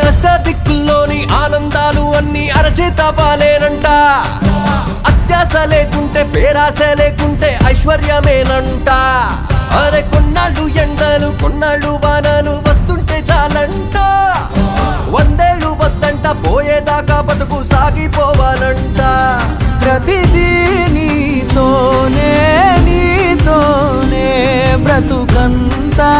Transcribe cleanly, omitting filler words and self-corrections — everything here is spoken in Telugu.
అష్టదిక్కుల్లోని ఆనందాలు అన్ని అరచేత వాలేనంట. అత్యాస లేకుంటే పేరాస లేకుంటే ఐశ్వర్యమేనంట. అరే కొన్నాళ్ళు ఎండలు కొన్నాళ్ళు వానలు వస్తుంటే చాలంట. 100 ఏళ్ళు వద్దంట, పోయేదాకా బతుకు సాగిపోవాలంట. ప్రతిదీ నీతోనే నీతోనే బ్రతుకంతా